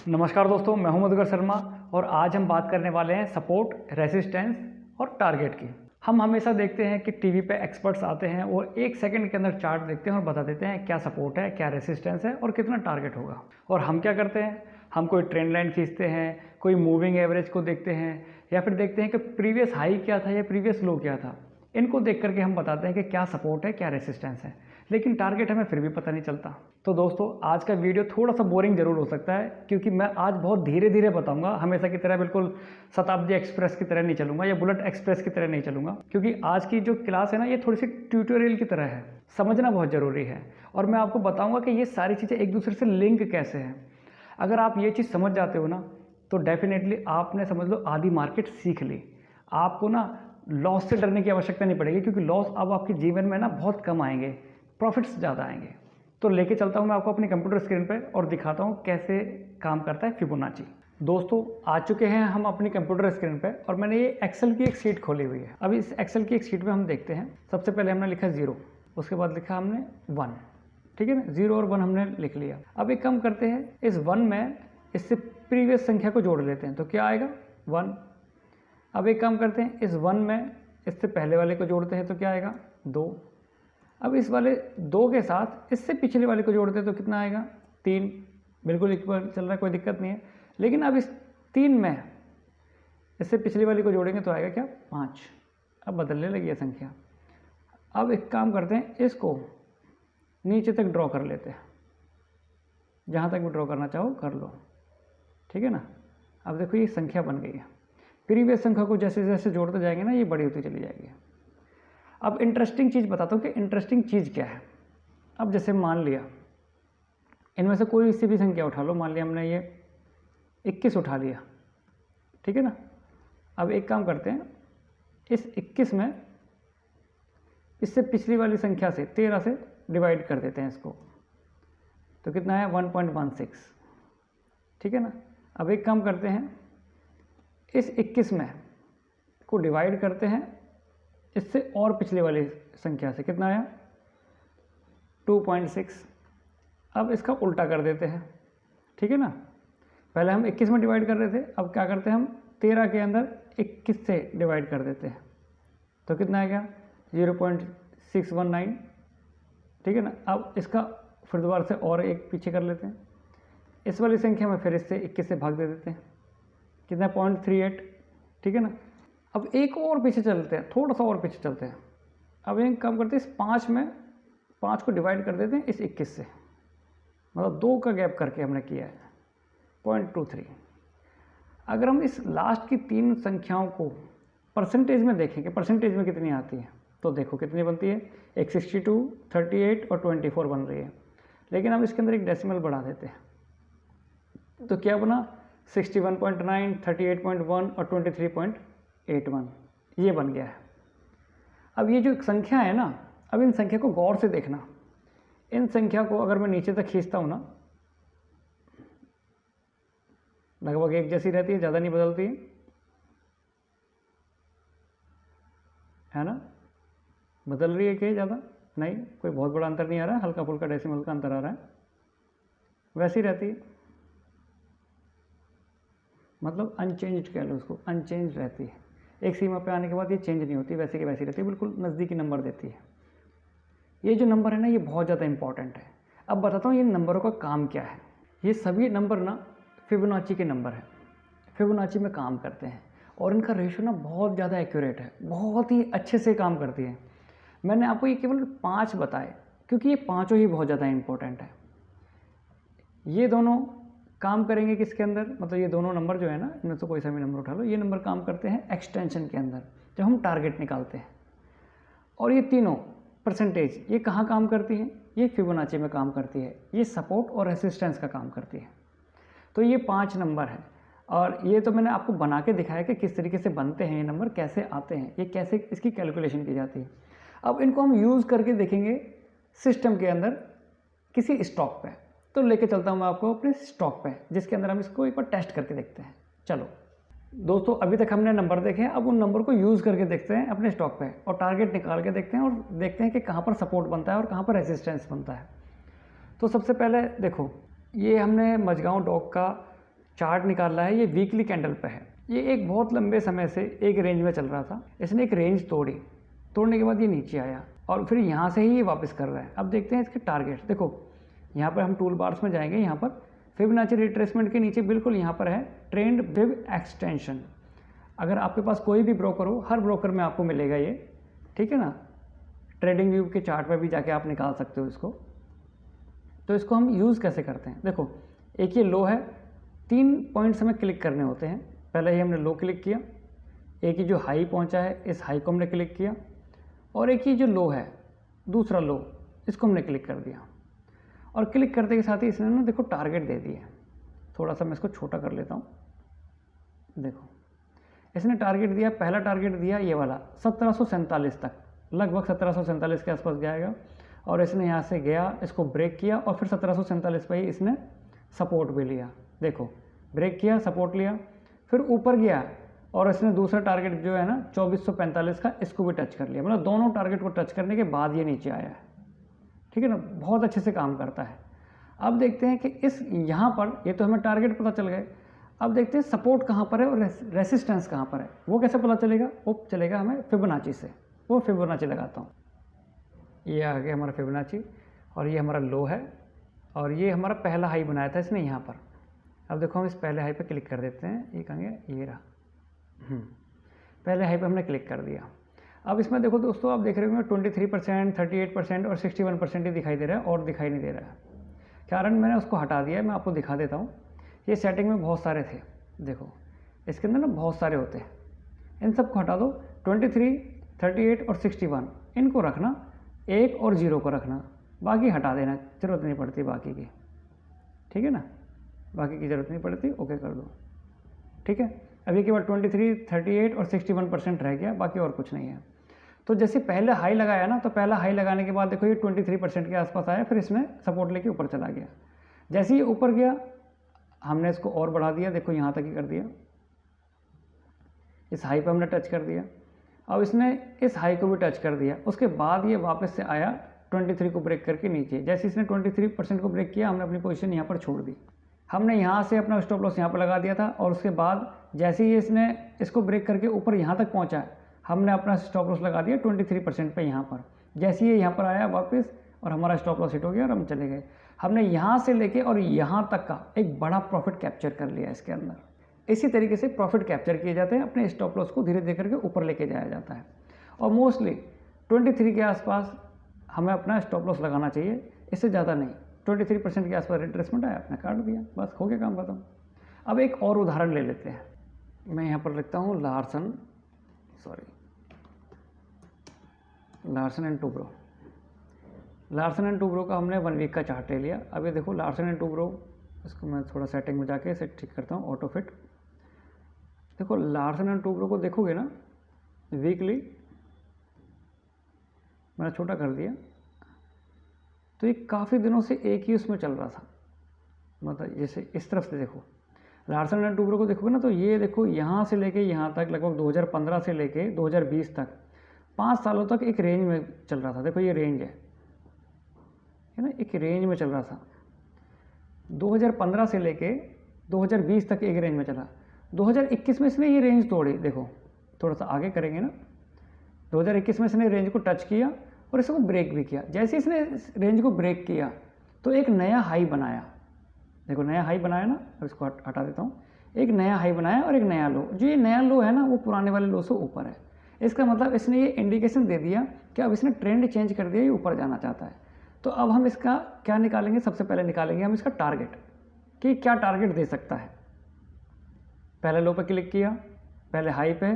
नमस्कार दोस्तों, मैं हूं मधुकर शर्मा और आज हम बात करने वाले हैं सपोर्ट, रेसिस्टेंस और टारगेट की। हम हमेशा देखते हैं कि टीवी पे एक्सपर्ट्स आते हैं और 1 सेकंड के अंदर चार्ट देखते हैं और बता देते हैं क्या सपोर्ट है, क्या रेसिस्टेंस है और कितना टारगेट होगा। और हम क्या करते हैं, हम कोई ट्रेंड लाइन खींचते हैं, कोई मूविंग एवरेज को देखते हैं या फिर देखते हैं कि प्रीवियस हाई क्या था या प्रीवियस लो क्या था। इनको देख करके हम बताते हैं कि क्या सपोर्ट है, क्या रेसिस्टेंस है, लेकिन टारगेट हमें फिर भी पता नहीं चलता। तो दोस्तों, आज का वीडियो थोड़ा सा बोरिंग जरूर हो सकता है क्योंकि मैं आज बहुत धीरे धीरे बताऊंगा। हमेशा की तरह बिल्कुल शताब्दी एक्सप्रेस की तरह नहीं चलूंगा या बुलेट एक्सप्रेस की तरह नहीं चलूंगा, क्योंकि आज की जो क्लास है ना, ये थोड़ी सी ट्यूटोरियल की तरह है। समझना बहुत ज़रूरी है और मैं आपको बताऊंगा कि ये सारी चीज़ें एक दूसरे से लिंक कैसे हैं। अगर आप ये चीज़ समझ जाते हो ना, तो डेफिनेटली आपने समझ लो आधी मार्केट सीख ली। आपको ना लॉस से डरने की आवश्यकता नहीं पड़ेगी, क्योंकि लॉस अब आपके जीवन में ना बहुत कम आएंगे, प्रॉफिट्स ज़्यादा आएंगे। तो लेके चलता हूँ मैं आपको अपनी कंप्यूटर स्क्रीन पे और दिखाता हूँ कैसे काम करता है फिबोनाची। दोस्तों, आ चुके हैं हम अपनी कंप्यूटर स्क्रीन पे और मैंने ये एक्सेल की एक शीट खोली हुई है। अब इस एक्सेल की एक शीट पे हम देखते हैं। सबसे पहले हमने लिखा 0, उसके बाद लिखा हमने 1, ठीक है ना। 0 और 1 हमने लिख लिया। अब एक काम करते हैं, इस 1 में इससे प्रीवियस संख्या को जोड़ लेते हैं, तो क्या आएगा 1। अब एक काम करते हैं, इस 1 में इससे पहले वाले को जोड़ते हैं तो क्या आएगा 2। अब इस वाले 2 के साथ इससे पिछले वाले को जोड़ते हैं तो कितना आएगा 3। बिल्कुल इक्वल चल रहा है, कोई दिक्कत नहीं है। लेकिन अब इस 3 में इससे पिछले वाले को जोड़ेंगे तो आएगा क्या 5। अब बदलने लगी है संख्या। अब एक काम करते हैं, इसको नीचे तक ड्रॉ कर लेते हैं, जहाँ तक भी ड्रॉ करना चाहो कर लो, ठीक है ना। अब देखो ये संख्या बन गई है। प्रीवियस संख्या को जैसे जैसे जोड़ते जाएंगे ना, ये बड़ी होती चली जाएगी। अब इंटरेस्टिंग चीज़ बताता हूँ कि इंटरेस्टिंग चीज़ क्या है। अब जैसे मान लिया इनमें से कोई सी भी संख्या उठा लो, मान लिया हमने ये 21 उठा लिया, ठीक है ना। अब एक काम करते हैं, इस 21 में इससे पिछली वाली संख्या से 13 से डिवाइड कर देते हैं इसको, तो कितना है 1.16, ठीक है ना। अब एक काम करते हैं, इस 21 में को डिवाइड करते हैं इससे और पिछले वाली संख्या से, कितना आया 2.6। अब इसका उल्टा कर देते हैं, ठीक है ना। पहले हम 21 में डिवाइड कर रहे थे, अब क्या करते हैं हम 13 के अंदर 21 से डिवाइड कर देते हैं, तो कितना आएगा 0.619, ठीक है ना। अब इसका फिर दोबारा से और एक पीछे कर लेते हैं, इस वाली संख्या में फिर इससे 21 से भाग दे देते हैं, कितना 0.38, ठीक है ना। अब एक और पीछे चलते हैं, थोड़ा सा और पीछे चलते हैं। अब एक काम करते हैं, इस 5 में 5 को डिवाइड कर देते हैं इस 21 से, मतलब 2 का गैप करके हमने किया है 0.23। अगर हम इस लास्ट की 3 संख्याओं को परसेंटेज में देखें कि परसेंटेज में कितनी आती है, तो देखो कितनी बनती है, एक 62, 38 और 24 बन रही है। लेकिन हम इसके अंदर एक डेसिमल बढ़ा देते हैं, तो क्या बना 61.9, 38.1 और 23.81, ये बन गया है। अब ये जो संख्या है ना, अब इन संख्या को गौर से देखना। इन संख्या को अगर मैं नीचे तक खींचता हूँ ना, लगभग एक जैसी रहती है, ज़्यादा नहीं बदलती है ना। बदल रही है क्या ज़्यादा? नहीं, कोई बहुत बड़ा अंतर नहीं आ रहा है, हल्का फुल्का डेसिमल का अंतर आ रहा है, वैसी रहती है, मतलब अनचेंज्ड कह लो उसको, अनचेंज रहती है। एक सीमा पे आने के बाद ये चेंज नहीं होती, वैसे की वैसी रहती है, बिल्कुल नज़दीकी नंबर देती है। ये जो नंबर है ना, ये बहुत ज़्यादा इंपॉर्टेंट है। अब बताता हूँ ये नंबरों का काम क्या है। ये सभी नंबर ना फिबोनाची के नंबर हैं, फिबोनाची में काम करते हैं और इनका रेशो ना बहुत ज़्यादा एक्यूरेट है, बहुत ही अच्छे से काम करती है। मैंने आपको ये केवल 5 बताए क्योंकि ये पाँचों ही बहुत ज़्यादा इंपॉर्टेंट है। ये दोनों काम करेंगे किसके अंदर, मतलब ये दोनों नंबर जो है ना, इनमें से कोई सा भी नंबर उठा लो, ये नंबर काम करते हैं एक्सटेंशन के अंदर जब हम टारगेट निकालते हैं। और ये तीनों परसेंटेज ये कहाँ काम करती हैं, ये फिबोनाची में काम करती है, ये सपोर्ट और रेसिस्टेंस का काम करती है। तो ये 5 नंबर हैं और ये तो मैंने आपको बना के दिखाया कि किस तरीके से बनते हैं ये नंबर, कैसे आते हैं, ये कैसे इसकी कैलकुलेशन की जाती है। अब इनको हम यूज़ करके देखेंगे सिस्टम के अंदर किसी स्टॉक पे। तो लेके चलता हूँ मैं आपको अपने स्टॉक पे, जिसके अंदर हम इसको एक बार टेस्ट करके देखते हैं। चलो दोस्तों, अभी तक हमने नंबर देखे हैं, अब उन नंबर को यूज़ करके देखते हैं अपने स्टॉक पे और टारगेट निकाल के देखते हैं और देखते हैं कि कहाँ पर सपोर्ट बनता है और कहाँ पर रेजिस्टेंस बनता है। तो सबसे पहले देखो, ये हमने मझगांव डॉक का चार्ट निकाल रहा है, ये वीकली कैंडल पे है। ये एक बहुत लंबे समय से एक रेंज में चल रहा था, इसने एक रेंज तोड़ी, तोड़ने के बाद ये नीचे आया और फिर यहाँ से ही ये वापस कर रहा है। अब देखते हैं इसके टारगेट। देखो यहाँ पर हम टूल बार्स में जाएंगे, यहाँ पर फिबोनाची रिट्रेसमेंट के नीचे बिल्कुल यहाँ पर है ट्रेंड फिब एक्सटेंशन। अगर आपके पास कोई भी ब्रोकर हो, हर ब्रोकर में आपको मिलेगा ये, ठीक है ना। ट्रेडिंग व्यू के चार्ट पर भी जाके आप निकाल सकते हो इसको। तो इसको हम यूज़ कैसे करते हैं, देखो एक ये लो है, 3 पॉइंट्स हमें क्लिक करने होते हैं। पहले ही हमने लो क्लिक किया, एक ही जो हाई पहुंचा है इस हाई को हमने क्लिक किया, और एक ही जो लो है दूसरा लो, इसको हमने क्लिक कर दिया। और क्लिक करते के साथ ही इसने ना देखो टारगेट दे दिए। थोड़ा सा मैं इसको छोटा कर लेता हूँ। देखो इसने टारगेट दिया, पहला टारगेट दिया ये वाला 1747 तक, लगभग 1747 के आसपास जाएगा। और इसने यहाँ से गया, इसको ब्रेक किया और फिर 1747 पे ही इसने सपोर्ट भी लिया। देखो ब्रेक किया, सपोर्ट लिया, फिर ऊपर गया और इसने दूसरा टारगेट जो है ना 2445 का, इसको भी टच कर लिया। मतलब दोनों टारगेट को टच करने के बाद ये नीचे आया है, ठीक है ना। बहुत अच्छे से काम करता है। अब देखते हैं कि इस यहाँ पर ये तो हमें टारगेट पता चल गए। अब देखते हैं सपोर्ट कहाँ पर है और रेसिस्टेंस कहाँ पर है। वो कैसे पता चलेगा, वो चलेगा हमें फिबोनाची से। वो फिबोनाची लगाता हूँ। ये आ गया हमारा फिबोनाची और ये हमारा लो है और ये हमारा पहला हाई बनाया था इसने यहाँ पर। अब देखो हम इस पहले हाई पे क्लिक कर देते हैं, ये कहेंगे ये रहा, पहले हाई पे हमने क्लिक कर दिया। अब इसमें देखो दोस्तों, आप देख रहे होंगे 23%, 38% और 61% ही दिखाई दे रहा है और दिखाई नहीं दे रहा है। कारण मैंने उसको हटा दिया है, मैं आपको दिखा देता हूँ। ये सेटिंग में बहुत सारे थे, देखो इसके अंदर ना बहुत सारे होते हैं, इन सबको हटा दो। 23, 38 और 61 इनको रखना, 1 और 0 को रखना, बाकी हटा देना, ज़रूरत नहीं पड़ती बाकी की, ठीक है ना। बाकी की ज़रूरत नहीं पड़ती, ओके कर दो, ठीक है। अभी केवल 23, 38 और 61% रह गया, बाकी और कुछ नहीं है। तो जैसे पहले हाई लगाया ना, तो पहला हाई लगाने के बाद देखो ये 23% के आसपास आया, फिर इसने सपोर्ट लेके ऊपर चला गया। जैसे ही ऊपर गया हमने इसको और बढ़ा दिया, देखो यहाँ तक ही कर दिया, इस हाई पे हमने टच कर दिया। अब इसने इस हाई को भी टच कर दिया, उसके बाद ये वापस से आया 23 को ब्रेक करके नीचे। जैसे इसने 23% को ब्रेक किया, हमने अपनी पोजीशन यहाँ पर छोड़ दी। हमने यहाँ से अपना स्टॉप लॉस यहाँ पर लगा दिया था और उसके बाद जैसे ही इसने इसको ब्रेक करके ऊपर यहाँ तक पहुँचा, हमने अपना स्टॉप लॉस लगा दिया 23% पे यहाँ पर। जैसे ही यहाँ पर आया वापस और हमारा स्टॉप लॉस हिट हो गया और हम चले गए। हमने यहाँ से लेके और यहाँ तक का एक बड़ा प्रॉफिट कैप्चर कर लिया इसके अंदर। इसी तरीके से प्रॉफिट कैप्चर किए जाते हैं, अपने स्टॉप लॉस को धीरे धीरे करके ऊपर लेके जाया जाता है। और मोस्टली 23 के आसपास हमें अपना स्टॉप लॉस लगाना चाहिए, इससे ज़्यादा नहीं। 23% के आसपास रिट्रेसमेंट आया, आपने काट दिया, बस हो गया काम खत्म। अब एक और उदाहरण ले लेते हैं। मैं यहाँ पर लिखता हूँ Larsen and Toubro. Larsen and Toubro का हमने 1 वीक का चार्ट ले लिया। अब ये देखो लार्सन एंड टूब्रो, इसको मैं थोड़ा सेटिंग में जाके इसे ठीक करता हूँ, ऑटो फिट। देखो लार्सन एंड टूब्रो को देखोगे ना वीकली, मैंने छोटा कर दिया, तो ये काफ़ी दिनों से एक ही उसमें चल रहा था। मतलब जैसे इस तरफ से देखो लार्सन एंड टूब्रो को देखोगे ना, तो ये देखो यहाँ से लेके यहाँ तक, लगभग 2015 से लेके 2020 तक 5 सालों तक एक रेंज में चल रहा था। देखो ये रेंज है ना, एक रेंज में चल रहा था। 2015 से लेके 2020 तक एक रेंज में चला। 2021 में इसने ये रेंज तोड़ी, देखो थोड़ा सा आगे करेंगे ना, 2021 में इसने रेंज को टच किया और इसको ब्रेक भी किया। जैसे इसने रेंज को ब्रेक किया तो एक नया हाई बनाया, देखो नया हाई बनाया ना, अब इसको हटा देता हूँ। एक नया हाई बनाया और एक नया लो। जो ये नया लो है ना, वो पुराने वाले लो से ऊपर है। इसका मतलब इसने ये इंडिकेशन दे दिया कि अब इसने ट्रेंड चेंज कर दिया, ये ऊपर जाना चाहता है। तो अब हम इसका क्या निकालेंगे, सबसे पहले निकालेंगे हम इसका टारगेट, कि क्या टारगेट दे सकता है। पहले लो पे क्लिक किया, पहले हाई पे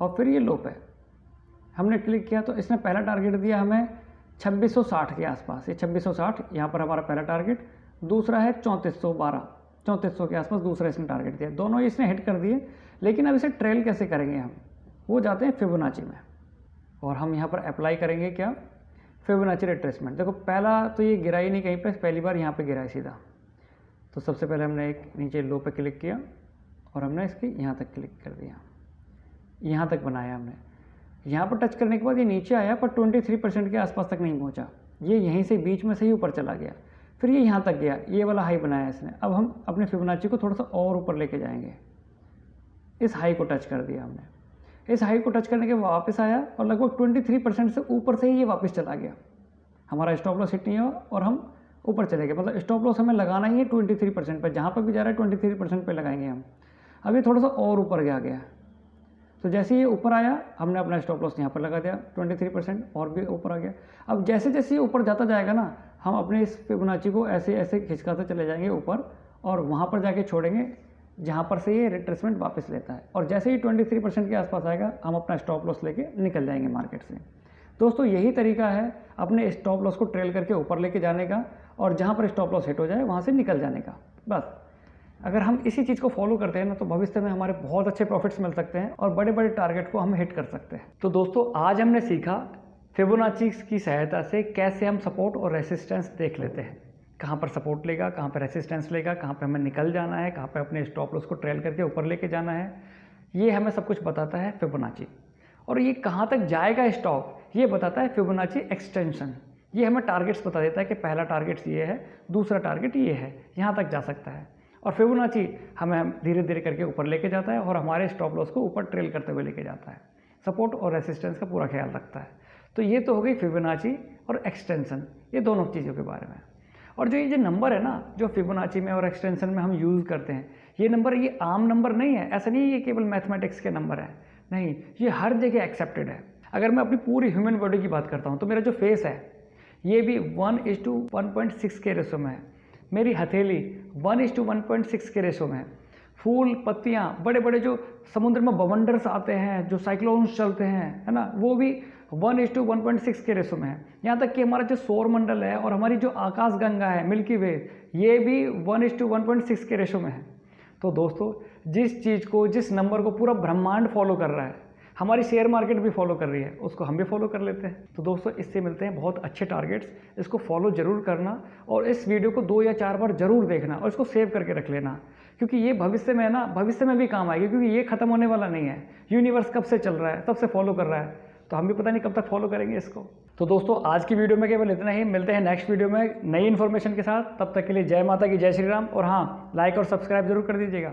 और फिर ये लो पे हमने क्लिक किया, तो इसने पहला टारगेट दिया हमें 2660 के आसपास। ये 2660 यहाँ पर हमारा पहला टारगेट, दूसरा है 3412, 3400 के आसपास दूसरा इसने टारगेट दिया। दोनों ही इसने हिट कर दिए। लेकिन अब इसे ट्रेल कैसे करेंगे हम, वो जाते हैं फिबोनाची में और हम यहाँ पर अप्लाई करेंगे क्या, फिबोनाची रिट्रेसमेंट। देखो पहला तो ये गिरा ही नहीं कहीं पे, पहली बार यहाँ पे गिरा है सीधा। तो सबसे पहले हमने एक नीचे लो पे क्लिक किया और हमने इसके यहाँ तक क्लिक कर दिया, यहाँ तक बनाया हमने। यहाँ पर टच करने के बाद ये नीचे आया, पर 23% के आसपास तक नहीं पहुँचा, ये यहीं से बीच में से ही ऊपर चला गया। फिर ये यहाँ तक गया, ये वाला हाई बनाया इसने। अब हम अपने फिबोनाची को थोड़ा सा और ऊपर लेके जाएंगे, इस हाई को टच कर दिया हमने। इस हाई को टच करने के बाद वापस आया और लगभग 23% से ऊपर से ही ये वापस चला गया। हमारा स्टॉप लॉस हिट नहीं हुआ और हम ऊपर चले गए। मतलब स्टॉप लॉस हमें लगाना ही है 23% पर, जहाँ पर भी जा रहा है 23% पे लगाएंगे हम। अब ये थोड़ा सा और ऊपर गया, तो जैसे ये ऊपर आया हमने अपना स्टॉप लॉस यहाँ पर लगा दिया 23%, और भी ऊपर आ गया। अब जैसे जैसे ये ऊपर जाता जाएगा ना, हम अपने इस फिबोनाची को ऐसे ऐसे खिसकाते चले जाएंगे ऊपर, और वहाँ पर जाके छोड़ेंगे जहाँ पर से ये रिट्रेसमेंट वापस लेता है। और जैसे ही 23% के आसपास आएगा हम अपना स्टॉप लॉस लेके निकल जाएंगे मार्केट से। दोस्तों यही तरीका है अपने स्टॉप लॉस को ट्रेल करके ऊपर लेके जाने का, और जहाँ पर स्टॉप लॉस हिट हो जाए वहाँ से निकल जाने का। बस अगर हम इसी चीज़ को फॉलो करते हैं ना, तो भविष्य में हमारे बहुत अच्छे प्रॉफिट्स मिल सकते हैं और बड़े बड़े टारगेट को हम हिट कर सकते हैं। तो दोस्तों आज हमने सीखा फिबोनाची की सहायता से कैसे हम सपोर्ट और रेसिस्टेंस देख लेते हैं, कहाँ पर सपोर्ट लेगा, कहाँ पर रेसिस्टेंस लेगा, कहाँ पर हमें निकल जाना है, कहाँ पर अपने स्टॉप लॉस को ट्रेल करके ऊपर लेके जाना है। ये हमें सब कुछ बताता है फिबोनाची। और ये कहाँ तक जाएगा स्टॉक, ये बताता है फिबोनाची एक्सटेंशन। ये हमें टारगेट्स बता देता है कि पहला टारगेट ये है, दूसरा टारगेट ये है, यहाँ तक जा सकता है। और फिबोनाची हमें धीरे धीरे करके ऊपर लेके जाता है और हमारे स्टॉप लॉस को ऊपर ट्रेल करते हुए लेके जाता है। सपोर्ट और रेसिस्टेंस का पूरा ख्याल रखता है। तो ये तो हो गई फिबोनाची और एक्सटेंशन, ये दोनों चीज़ों के बारे में। और जो ये जो नंबर है ना, जो फिबोनाची में और एक्सटेंशन में हम यूज़ करते हैं, ये नंबर ये आम नंबर नहीं है। ऐसा नहीं है ये केवल मैथमेटिक्स के नंबर है, नहीं, ये हर जगह एक्सेप्टेड है। अगर मैं अपनी पूरी ह्यूमन बॉडी की बात करता हूँ तो मेरा जो फेस है ये भी 1:1.6 के रेशो में है। मेरी हथेली 1:1.6 के रेशो में है। फूल पत्तियाँ, बड़े बड़े जो समुद्र में बवंडर्स आते हैं, जो साइक्लोन्स चलते हैं, है ना, वो भी 1:1.6 के रेशो में है। यहाँ तक कि हमारा जो सौर मंडल है और हमारी जो आकाशगंगा है मिल्की वे, ये भी 1:1.6 के रेशो में है। तो दोस्तों जिस चीज़ को, जिस नंबर को पूरा ब्रह्मांड फॉलो कर रहा है, हमारी शेयर मार्केट भी फॉलो कर रही है, उसको हम भी फॉलो कर लेते हैं। तो दोस्तों इससे मिलते हैं बहुत अच्छे टारगेट्स। इसको फॉलो जरूर करना और इस वीडियो को 2 या 4 बार जरूर देखना और इसको सेव करके रख लेना, क्योंकि ये भविष्य में ना, भविष्य में भी काम आएगी, क्योंकि ये खत्म होने वाला नहीं है। यूनिवर्स कब से चल रहा है, तब से फॉलो कर रहा है, तो हम भी पता नहीं कब तक फॉलो करेंगे इसको। तो दोस्तों आज की वीडियो में केवल इतना ही। मिलते हैं नेक्स्ट वीडियो में नई इन्फॉर्मेशन के साथ। तब तक के लिए जय माता की, जय श्री राम। और हाँ, लाइक और सब्सक्राइब जरूर कर दीजिएगा।